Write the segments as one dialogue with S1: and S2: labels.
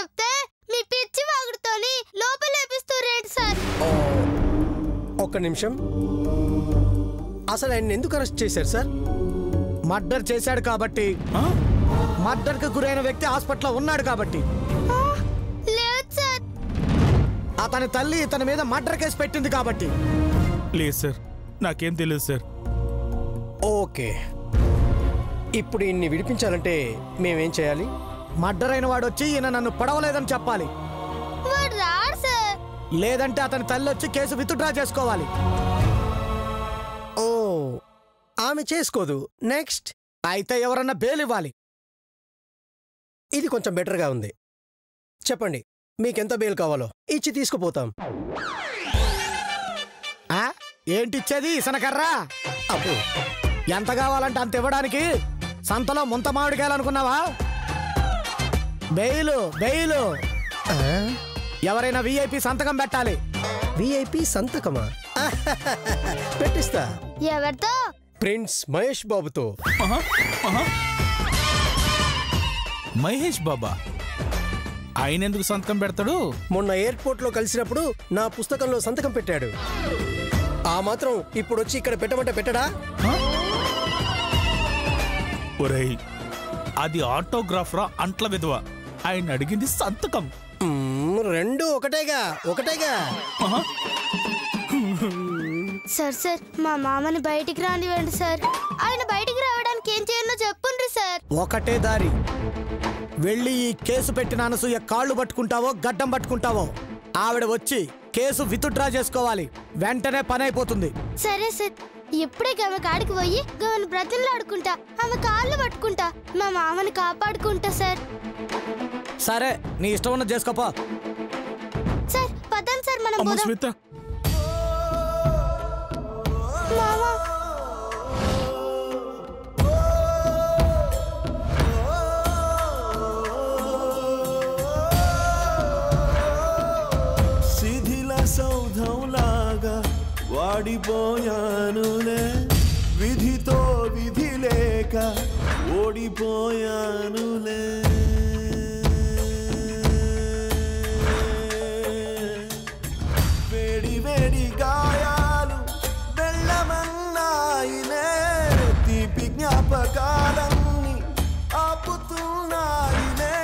S1: చెప్తే మీ పిచ్చి వాగుడుతోని లోపల లేపిస్తురేంటి సార్?
S2: ఒక్క నిమిషం. అసలు ఆయన ఎందుకు అరెస్ట్ చేశారు సార్?
S3: మర్డర్ చేశాడు కాబట్టి. మర్డర్కి గురైన వ్యక్తి హాస్పిటల్లో ఉన్నాడు కాబట్టి.
S1: లేదు సార్.
S3: అతని తల్లి ఇతని మీద మర్డర్ కేసు పెట్టింది కాబట్టి.
S4: లేదు సార్, నాకేం తెలియదు సార్.
S2: ఓకే, ఇప్పుడు ఇన్ని విడిపించాలంటే మేమేం చేయాలి?
S3: మర్డర్ అయిన వాడు వచ్చి ఈయన నన్ను పడవలేదని చెప్పాలి.
S1: వాడు రాడు సార్.
S3: లేదంటే అతని తల్లి వచ్చి కేసు విత్డ్రా చేసుకోవాలి.
S2: ఓ, ఆమె చేసుకోదు. నెక్స్ట్
S3: అయితే ఎవరన్నా బెయిల్ ఇవ్వాలి.
S2: ఇది కొంచెం బెటర్గా ఉంది. చెప్పండి, మీకెంత బెయిల్ కావాలో ఇచ్చి తీసుకుపోతాం.
S3: ఏంటిచ్చేది? ఇసనకర్రా?
S2: అప్పు
S3: ఎంత కావాలంటే అంత ఇవ్వడానికి సంతలో ముంత మామిడికాయాలనుకున్నావా? Bail bail. ఎవరైనా విఐపి సంతకం పెట్టాలి.
S2: విఐపి సంతకమా? పెట్టిస్తా.
S1: ఎవరితో?
S2: ప్రిన్స్ మహేష్ బాబుతో.
S4: మహేష్ బాబా ఆయన ఎందుకు సంతకం పెడతాడు?
S2: మొన్న ఎయిర్పోర్ట్ లో కలిసినప్పుడు నా పుస్తకంలో సంతకం పెట్టాడు. ఆ మాత్రం ఇప్పుడు వచ్చి ఇక్కడ పెట్టమంటే పెట్టడా?
S4: ఒరేయ్, అది ఆటోగ్రాఫరా అంట్ల విధవ? ఆయన అడిగింది సంతకం.
S2: రెండు ఒకటేగా ఒకటేగా.
S1: సార్ సార్, మా మామని బయటికి రానివ్వండి సార్. ఆయన బయటికి రావడానికి ఏం చేయాలో చెప్పుండ్రి సార్.
S3: ఒకటే దారి. వెళ్ళి ఈ కేసు పెట్టిన అనసూయ కాళ్ళు పట్టుకుంటావో గడ్డం పట్టుకుంటావో ఆవిడ వచ్చి కేసు విత్డ్రా చేసుకోవాలి. వెంటనే పని అయిపోతుంది.
S1: సరే సార్, ఇప్పుడే ఆమె కాడికి పోయి ఆమెను బ్రతిమలాడుకుంటా, ఆమె కాళ్ళు పట్టుకుంటా, మా మామని కాపాడుకుంటా సార్.
S3: సరే, నీ ఇష్టం ఉన్నది చేసుకోపో.
S1: సార్ పదండి సార్, మనం
S4: అమ్మ
S1: పోదాం.
S4: శ్వేత,
S1: మామా
S5: శిథిల సౌధంలాగా వాడిపోయానులే, విధితో విధి లేక ఓడిపోయానులే. వేడి వేడి గాయాలు వెళ్ళమన్నాయిలే, తీపి జ్ఞాపకాలన్నీ ఆపుతున్నాయిలే.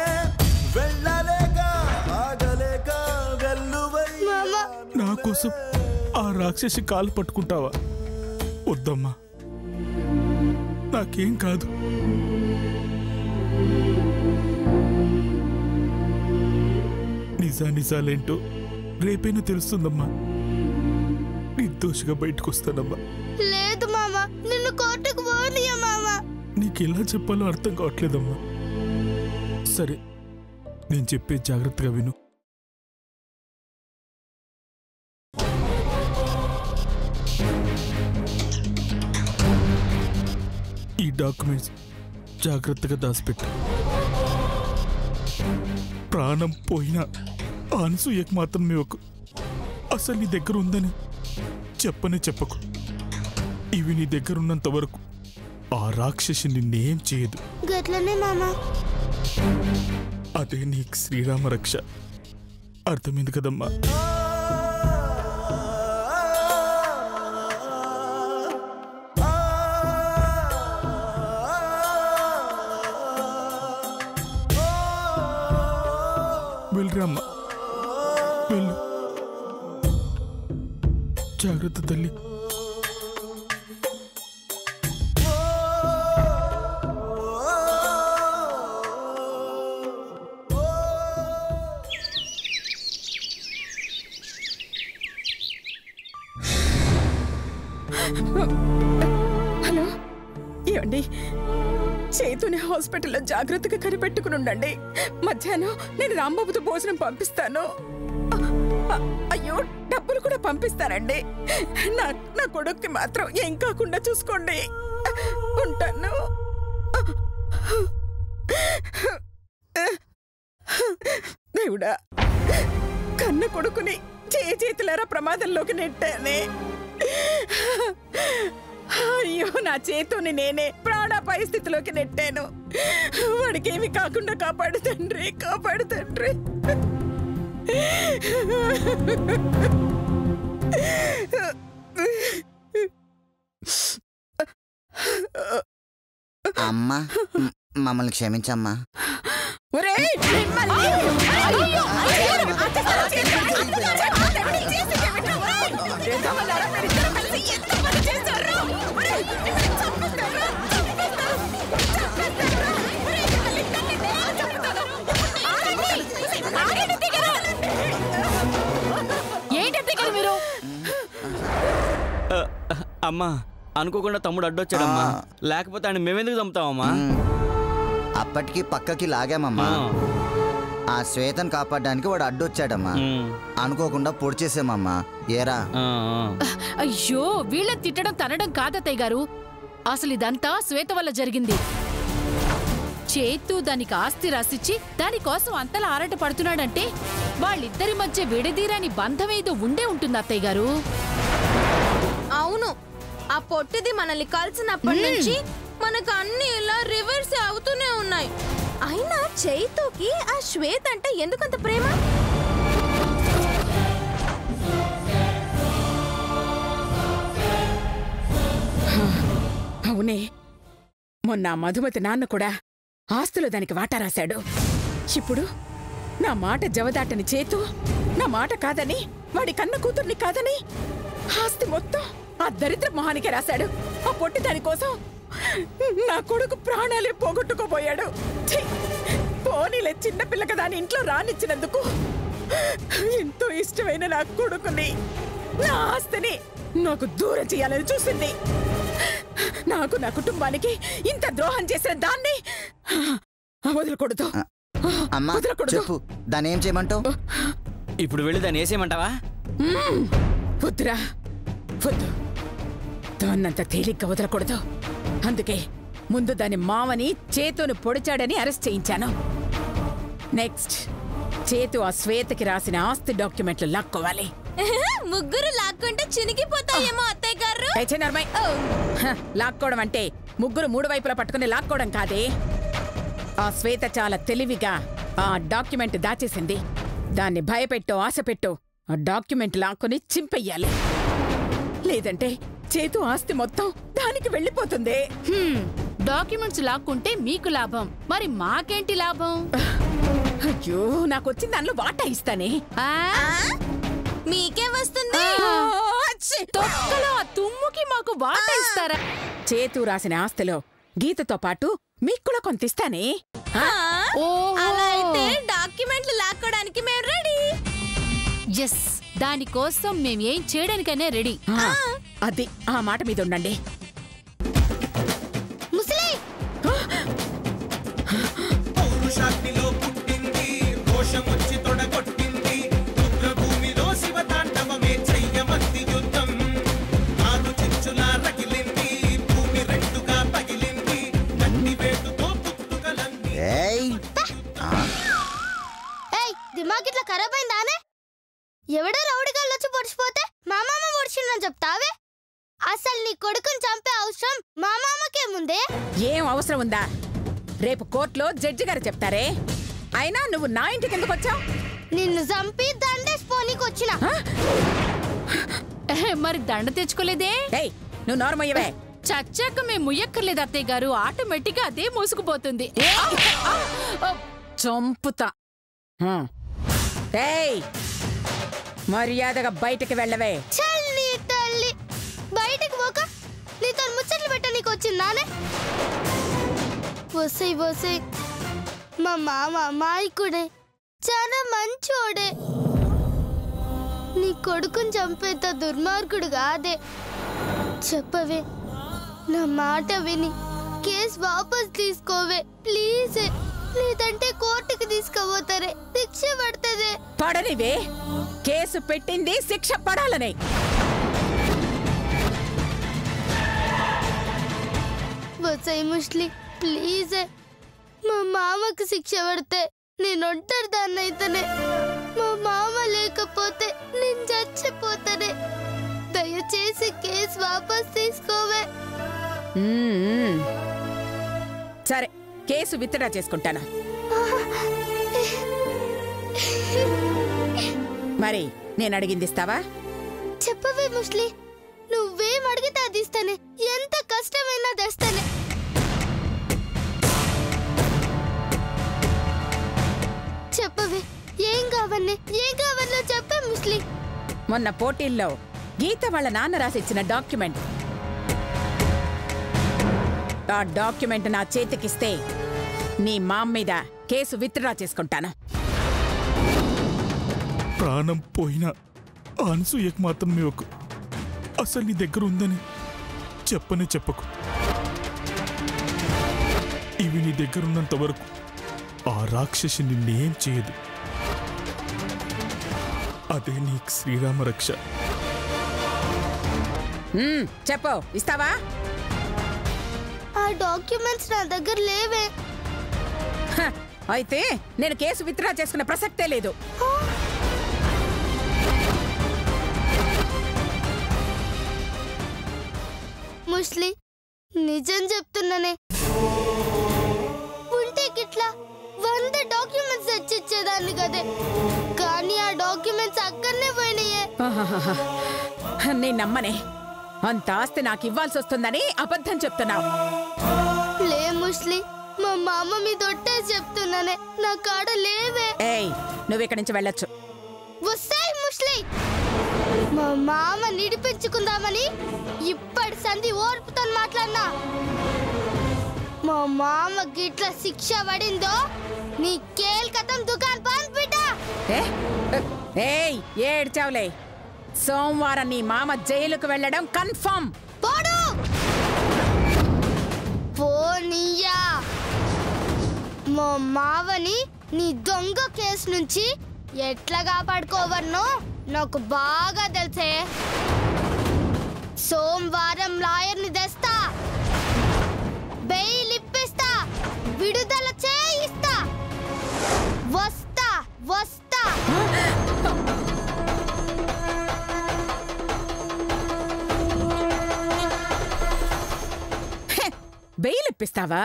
S5: వెళ్ళలేక ఆగలేక వెల్లువై.
S4: నా కోసం ఆ రాక్షసి కాలు పట్టుకుంటావా? వద్దమ్మా, నాకేం కాదు. నిజాలేంటో రేపైనా తెలుస్తుందమ్మా. నిర్దోషిగా బయటకు వస్తానమ్మా.
S1: లేదు మామా, నిన్ను కోర్టుకు పోనీయ మామా.
S4: నీకెలా చెప్పాలో అర్థం కావట్లేదమ్మా. సరే, నేను చెప్పే జాగ్రత్తగా విను. ఈ డాక్యుమెంట్స్ జాగ్రత్తగా దాచిపెట్టు. ప్రాణం పోయినా అనసూయకు మాత్రం ఒక అసలు నీ దగ్గర ఉందని చెప్పకు. ఇవి నీ దగ్గర ఉన్నంత వరకు ఆ రాక్షసి నిన్నేం చేయదు.
S1: గట్లనే మామా.
S4: అదే నీకు శ్రీరామ రక్ష. అర్థమైంది కదమ్మా? వెళ్ళరమ్మా, వెళ్ళు. జాగ్రత్త తల్లి.
S6: హలో, ఏమండి? చేతుని హాస్పిటల్లో జాగ్రత్తగా కనిపెట్టుకుని ఉండండి. మధ్యాహ్నం నేను రాంబాబుతో భోజనం పంపిస్తాను. అయ్యో, డబ్బులు కూడా పంపిస్తానండి. నా కొడుక్కి మాత్రం ఏం కాకుండా చూసుకోండి. ఉంటాను. దేవుడా, కన్న కొడుకుని చేతులారా ప్రమాదంలోకి నెట్టానే. అయ్యో, నా చేతుని నేనే ప్రాణ పరిస్థితిలోకి నెట్టాను. వాడికేమి కాకుండా కాపాడు తండ్రి, కాపాడు తండ్రి.
S7: అమ్మా మమ్మల్ని క్షమించమ్మా.
S8: అమ్మా అనుకోకుండా తమ్ముడు అడ్డొచ్చాడమ్మా, లేకపోతే ఆయన మేమెందుకు చంపుతామమ్మా?
S7: అప్పటికి పక్కకి లాగామమ్మా. ఆ శ్వేతను కాపాడడానికి వాడు అడ్డొచ్చాడమ్మా. అనుకోకుండా పొడి చేసామమ్మా. ఏరా?
S9: అయ్యో, వీళ్ళని తిట్టడం తనడం కాదత్తయ్య గారు. అసలు ఇదంతా శ్వేత వల్ల జరిగింది. చేతు దానికి ఆస్తి రాసిచ్చి దానికోసం అంతలా ఆరాట పడుతున్నాడంటే వాళ్ళిద్దరి మధ్య విడదీరాని బంధమేదో ఉండే ఉంటుంది అత్తయ్య గారు.
S10: అవును, ఆ పొట్టిది మనల్ని కలిసినప్పటి నుంచి మనకు అన్ని ఇలా రివర్స్ అవుతూనే ఉన్నాయి. అయినా చైతుకి ఆ శ్వేత అంటే ఎందుకంత ప్రేమ?
S6: అవునే, మొన్న మధుమతి నాన్న కూడా ఆస్తులు దానికి వాటా రాశాడు. ఇప్పుడు నా మాట జవదాటని చేతు నా మాట కాదని, వాడి కన్న కూతుర్ని కాదని ఆస్తి మొత్తం ఆ దరిద్ర మొహానికే రాశాడు. ఆ పొట్టి దానికోసం నా కొడుకు ప్రాణాలే పోగొట్టుకోబోయాడు. పోనీలే, చిన్నపిల్లక దాని ఇంట్లో రానిచ్చినందుకు. ఎంతో ఇష్టమైన నా కొడుకుని, నా ఆస్తిని నాకు దూరం చేయాలని చూసింది. నాకు నా కుటుంబానికి ఇంత ద్రోహం చేసిన దాన్ని వదలకూడదు.
S7: అమ్మా చెప్పు, దాన్ని ఏం చేయమంటావు?
S8: ఇప్పుడు వెళ్ళి దాన్ని వేసేయమంటావా?
S6: వద్దురా, వద్దు. దాన్నంత తేలిగ్గా వదలకూడదు. అందుకే ముందు దాని మామని చేతును పొడిచాడని అరెస్ట్ చేయించాను. నెక్స్ట్ చేతు ఆ శ్వేతకి రాసిన ఆస్తి డాక్యుమెంట్లు లాక్కోవాలి.
S10: ముగ్గురు లాక్కుంటే చినిగిపోతాయేమో అత్తయ్య గారు.
S6: లాక్కోవడం అంటే ముగ్గురు మూడు వైపులా పట్టుకుని లాక్కోవడం కాదే. ఆ శ్వేత చాలా తెలివిగా ఆ డాక్యుమెంట్ దాచేసింది. దాన్ని భయపెట్టో ఆశపెట్టో ఆ డాక్యుమెంట్ లాక్కొని చింపెయ్యాలి. లేదంటే చేతు ఆస్తి మొత్తం దానికి వెళ్ళిపోతుంది.
S9: డాక్యుమెంట్స్ లాక్కుంటే మీకు లాభం, మరి మాకేంటి లాభం?
S6: అయ్యో, నాకొచ్చింది దానిలో వాటా ఇస్తానే.
S10: మీకే వస్తుంది.
S9: తొక్కలో ఆ తుమ్ముకి మాకు వాటా ఇస్తారా?
S6: చేతు రాసిన ఆస్తిలో గీతతో పాటు మీకు కూడా కొంత ఇస్తానే.
S10: అలా అయితే డాక్యుమెంట్లు లాక్కోడానికి మేము రెడీ.
S9: ఎస్, దానికోసం మేం ఏం చేయడానికనే రెడీ.
S6: అది ఆ మాట మీద ఉండండి.
S1: ముసలి
S5: పౌరుషాగ్నిలో పుట్టింది, రోషమొచ్చి తొడగొట్టింది. రుద్రభూమిలో శివతాండవమే చెయ్యమంది యుద్ధం. ఆరు చిచ్చులా రగిలింది, భూమి రెండుగా పగిలింది. నన్ని వేటుతో పుట్టుకలంది.
S1: ఏయ్, దిమాగ్ ఇట్లా ఖరాబ్ అయిందానే? ఎవడో రౌడిగాళ్ళు వచ్చి పొడిచిపోతే మా మామ పొడిచిందని చెప్తావే? అసలు నీ కొడుకుని చంపే అవసరం మా మామకేముందే?
S6: ఏం అవసరం ఉందా? రేపు కోర్టులో జడ్జి గారు చెప్తారే. అయినా నువ్వు నా ఇంటికి ఎందుకు వచ్చావు?
S1: నిన్ను చంపి దండేసిపోనీకి వచ్చిన.
S9: మరి దండ తెచ్చుకోలేదే?
S6: నువ్వు నోరమయ్యవే.
S9: చచ్చాక మేము ముయ్యక్కర్లేదు అత్తయ్య గారు, ఆటోమేటిక్ గా అదే మూసుకుపోతుంది.
S6: చంపుతా. మర్యాదగా బయటకు వెళ్ళవే.
S1: చల్లి తల్లి, బయటకు పోక నీతో ముచ్చట్లు పెట్ట నీకు వచ్చిందానే? వసై వసై, మా మామ అమాయకుడే, చాలా మంచోడే. నీ కొడుకుని చంపేంత దుర్మార్గుడు కాదే. చెప్పవే, నా మాట విని కేసు వాపస్ తీసుకోవే ప్లీజ్. లేదంటే కోర్టుకి తీసుకుపోతారే, శిక్ష పడుతుంది.
S6: పడనివే, కేసు పెట్టింది శిక్ష పడాలనే.
S1: వసై ముస్లి ప్లీజ్, మా మామకు శిక్ష పడితే నేను ఒంటరి దాన్ని అయితేనే. మా మామ లేకపోతే నేను చచ్చిపోతానే. దయచేసి కేసు వాపస్ తీసుకోవే.
S6: సరే, కేసు విత్డ్రా చేసుకుంటాను. మరి నేను అడిగింది ఇస్తావా?
S1: చెప్పవే ముస్లి, నువ్వేం అడిగితే అది ఇస్తానే, ఎంత కష్టమైనా తెస్తానే. చెప్పవే, ఏం కావాలో చెప్పే ముస్లి.
S6: మొన్న పోటీల్లో గీత వాళ్ళ నాన్న రాసిచ్చిన డాక్యుమెంట్, ఆ డాక్యుమెంట్ నా చేతికిస్తే నీ మామ్ మీద కేసు విత్డ్రా చేసుకుంటాను.
S4: ప్రాణం పోయినా అనసూయకు మాత్రం మీకు అసలు నీ దగ్గర ఉందని చెప్పనే చెప్పకు. ఇవి నీ దగ్గరున్నంత వరకు ఆ రాక్షసి నిన్నేం చేయదు. అదే నీకు శ్రీరామ రక్ష.
S6: చెప్పు, ఇస్తావా?
S1: ఆ డాక్యుమెంట్స్ నా దగ్గర లేవే.
S6: అయితే నేను కేసు విత్డ్రా చేసుకునే ప్రసక్తే లేదు.
S1: ముస్లి, నిజం చెప్తున్నానే, ఉంటే గిట్లా 100 డాక్యుమెంట్స్ తెచ్చిచ్చేదాన్ని కదే, కానీ ఆ డాక్యుమెంట్స్ అక్కడనే పోయినాయే.
S6: నేను నమ్మనే. అంత ఆస్తి నాకు ఇవ్వాల్సి వస్తుందని అబద్ధం చెప్తున్నావు.
S1: లే ముస్లి, మా మామ మీద ఒట్టేసి చెప్తున్నానే, నా కాడ లేవే.
S6: ఏయ్, నువ్వు ఇక్కడి నుంచి వెళ్ళొచ్చు.
S1: వస్తాయి ముస్లి. మా మామ నిడిపించుకుందామని ఇప్పటి సంధి ఓర్పుతో మాట్లాడినా, మా మామ గిట్ల శిక్ష పడిందో నీ కేల్కతం దుకాన్ బంద్ బిడ్డ.
S6: ఏయ్, ఏడ్చావులే. సోమవారం నీ మామ జైలుకు వెళ్ళడం కన్ఫర్మ్.
S1: పోడు పోనీయా. మా మావని నీ దొంగ కేసు నుంచి ఎట్లా కాపాడుకోవన్నో నాకు బాగా తెలుసే. సోమవారం లాయర్ని తెస్తా, బెయిల్ ఇప్పిస్తా, విడుదల చేయిస్తా. వస్తా వస్తా.
S6: బెయిల్ ఇప్పిస్తావా?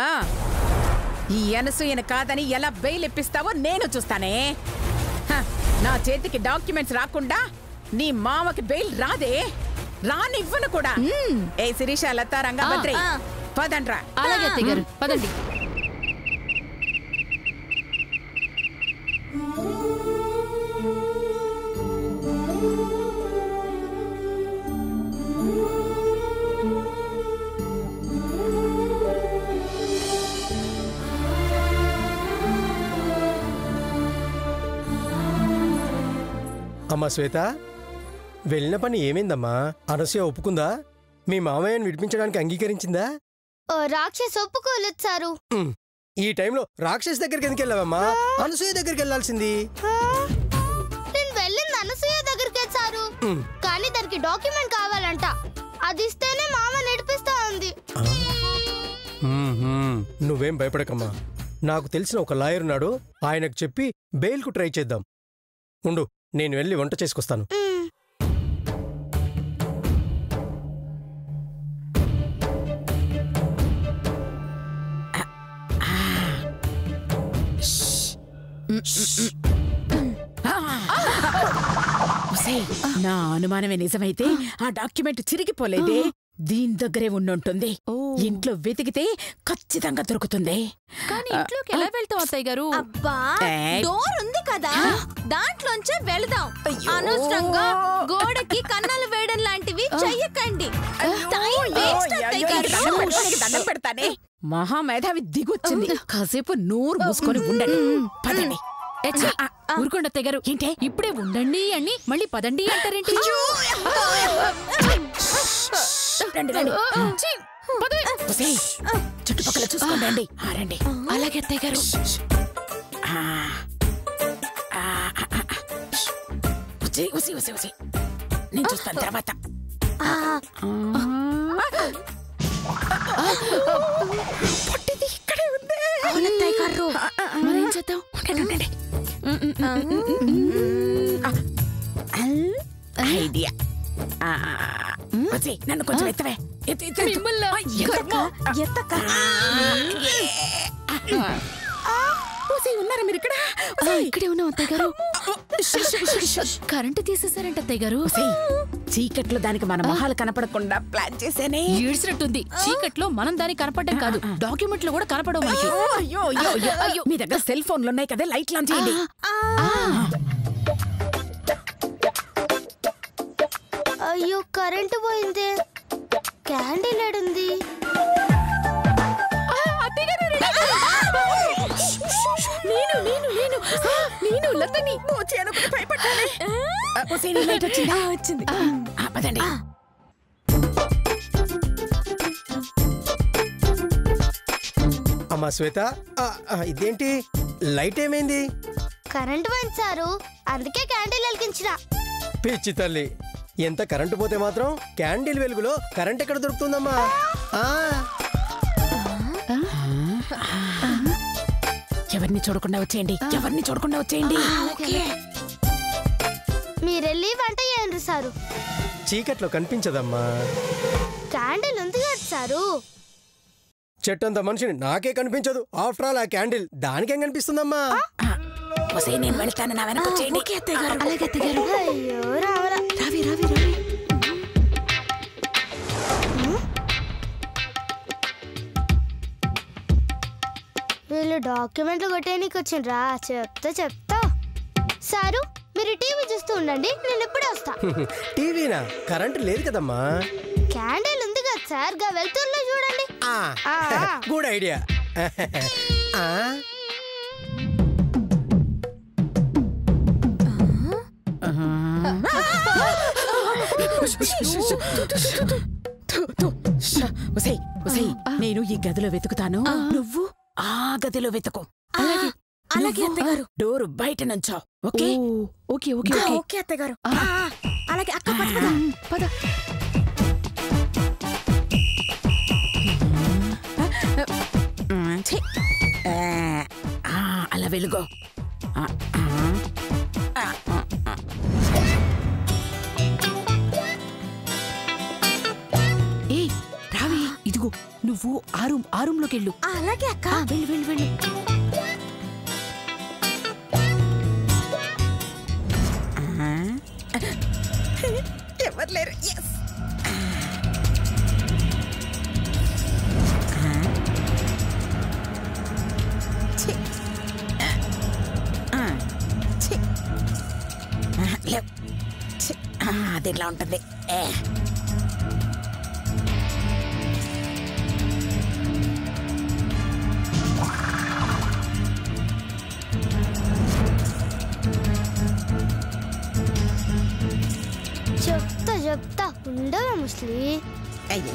S6: ఈ అనసూయను కాదని ఎలా బెయిల్ ఇప్పిస్తావో నేను చూస్తానే. నా చేతికి డాక్యుమెంట్స్ రాకుండా నీ మామకి బెయిల్ రాదే, రానివ్వను కూడా. ఏ శిరీష, లత, రంగభద్రి, పదండ్రా.
S9: అలాగే అత్తయ్య గారు, పదండి.
S2: అమ్మా శ్వేత, వెళ్ళిన పని ఏమైందమ్మా? అనసూయ ఒప్పుకుందా? మీ మామయ్యను విడిపించడానికి అంగీకరించిందా?
S1: ఓ రాక్షస్ ఒప్పుకోలేదు సారు.
S2: ఈ టైంలో రాక్షస్ దగ్గరికి ఎందుకు వెళ్ళావమ్మా? అనసూయ దగ్గరికి వెళ్ళాల్సింది.
S1: నేను వెళ్ళింది అనసూయ దగ్గరికే సారు, కానీ దానికి డాక్యుమెంట్ కావాలంట. అది ఇస్తేనే మామ నడిపిస్తా ఉంది.
S2: నువ్వేం భయపడకమ్మా, నాకు తెలిసిన ఒక లాయర్ ఉన్నాడు, ఆయనకు చెప్పి బెయిల్కు ట్రై చేద్దాం. ఉండు, నేను వెళ్ళి వంట చేసుకొస్తాను.
S6: నా అనుమానమే నిజమైతే ఆ డాక్యుమెంట్ చిరిగిపోలేదే, దీని దగ్గరే ఉండుంటుంది. ఇంట్లో వెతికితే ఖచ్చితంగా దొరుకుతుంది.
S9: కానీ ఇంట్లోకి ఎలా వెళ్తాం అత్తయ్య గారు?
S10: అబ్బా, డోర్ ఉంది కదా, దాంట్లోంచే వెళదాం. అనవసరంగా గోడకి కన్నాలు వేయడం లాంటివి చెయ్యకండి.
S6: దండం పెడతానే. మహామేధావి దిగొచ్చింది. కాసేపు నోరు మూసుకొని ఉండండి. పదండి.
S9: ఊరుకోండి అత్తయ్య గారు. ఏంటే ఇప్పుడే ఉండండి అని మళ్ళీ పదండి అంటారేంటి?
S6: చుట్టుపక్కల చూసుకోండి. రండి.
S9: అలాగే అత్తయ్య గారు.
S6: నేను చూస్తాను తర్వాత. పొట్టిది ఇక్కడే ఉంది.
S9: అత్తయ్య గారు, మరేం చేద్దాం?
S6: ఐడియా. నన్ను కొంచెం ఎత్తవే. ఉన్నారా మీరు ఇక్కడ?
S9: ఇక్కడే ఉన్నాం అత్తయ్య గారు. కరెంటు తీసేసారంట అత్తయ్య గారు.
S6: చీకట్లో దానికి మన మొహాలు కనపడకుండా ప్లాన్ చేసేనే.
S9: ఏడ్చినట్టుంది. చీకట్లో మనం దానికి కనపడడం కాదు, డాక్యుమెంట్ లో కూడా కనపడవు మనకి.
S6: అయ్యో మీ దగ్గర సెల్ ఫోన్లు ఉన్నాయి కదా, లైట్లు ఆన్ చేయండి.
S1: అయ్యో కరెంటు పోయింది. క్యాండిల్ ఏడుంది?
S6: నేను లతని భయపడ్డానే. వచ్చింది. పదండి.
S2: అమ్మా శ్వేత, ఇదేంటి లైట్ ఏమైంది?
S1: కరెంటు పోయింది సారు, అందుకే క్యాండిల్ వెలిగించిన.
S2: పిచ్చి తల్లి, ఎంత కరెంటు పోతే మాత్రం క్యాండిల్ వెలుగులో కరెంట్ ఎక్కడ దొరుకుతుందమ్మా?
S6: ఎవరిని చూడకుండా వచ్చేయండి.
S1: మీరెళ్ళి వంట చేయండి సారు.
S2: చీకట్లో కనిపించదమ్మా.
S1: క్యాండిల్ ఉంది కదా సారు.
S2: చెట్టంత మనిషిని నాకే కనిపించదు. ఆఫ్టర్ ఆల్ ఆ క్యాండిల్ దానికేం కనిపిస్తుందమ్మా?
S6: నేను వెళ్తాను, నా వెనక వచ్చేయండి.
S1: అయ్యో రావరా. వీళ్ళు డాక్యుమెంట్లు కొట్టేయడానికి వచ్చిండ్రా. చెప్తా సారు, మీరు టీవీ చూస్తూ ఉండండి, నేను ఇప్పుడే వస్తా.
S2: టీవీనా? కరెంట్ లేదు కదమ్మా.
S1: క్యాండిల్ ఉంది కదా సార్, గా వెళ్తుర్లో చూడండి.
S2: Good idea.
S6: నేను ఈ గదిలో వెతుకుతాను, నువ్వు ఆ గదిలో వెతుకు. అలాగే అత్తగారు. డోరు బయట నుంచో. ఓకే అత్తగారు. అలాగే అక్క పద. అలా వెలుగో.
S9: రావి, ఇదిగో నువ్వు ఆ రూమ్ లోకి వెళ్ళు.
S10: అలాగే అక్క.
S9: వెళ్ళు.
S6: ఎవరు లేరు. అది ఇట్లా ఉంటుంది.
S1: చెప్తా ఉండవా ముస్లి.
S9: ఇది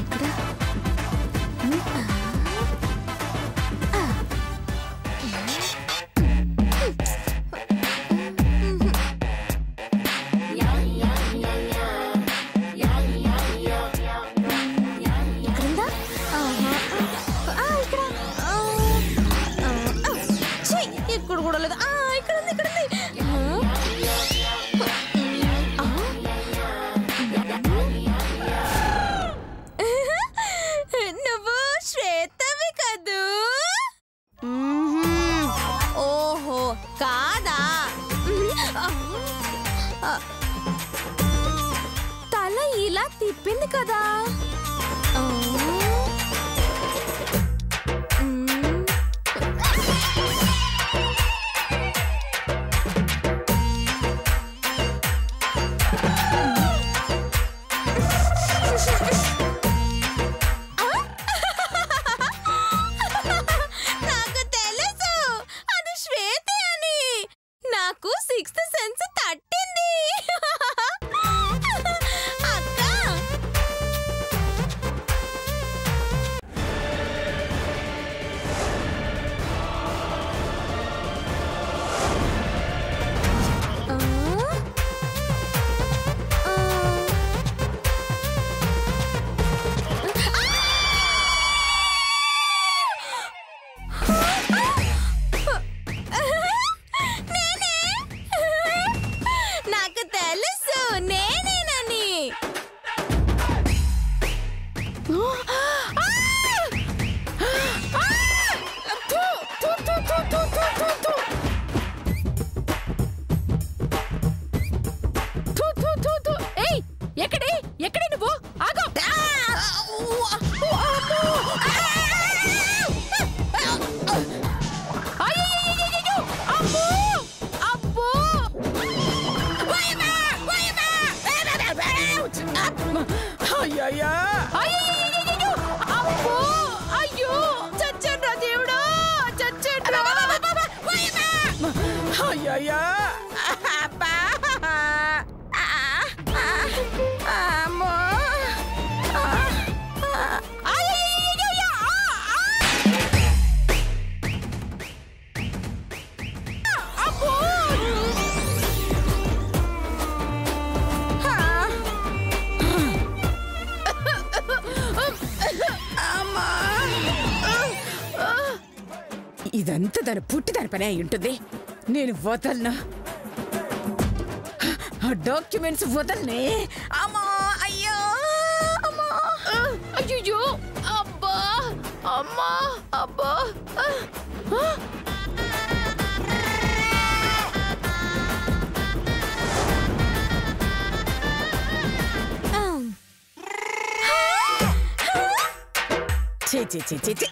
S9: ఎక్కడ?
S10: ఇక్కడ కూడా లేదు. ఇక్కడ నువ్వు శ్వేతవి కదూ? ఓహో కాదా? తల ఇలా తిప్పింది కదా. నాకు తెలుసు అది శ్వేత అని. నాకు 6th సెన్స్ తట్టింది.
S9: ఎక్కడే ఎక్కడే నువ్వు ఆగో అయ్యో చచ్చండ్రా దేవుడా చచ్చండ్రా
S6: అయ్యయ్యా అమ్మో ఇదంతా దాని పుట్టిదాని పని అయి ఉంటుంది. నేను వదలను, ఆ డాక్యుమెంట్స్ వదలనే. అమ్మా అయ్యో అమ్మా
S9: అయ్యో అబ్బా అమ్మా అబ్బా
S6: చే చే చే చే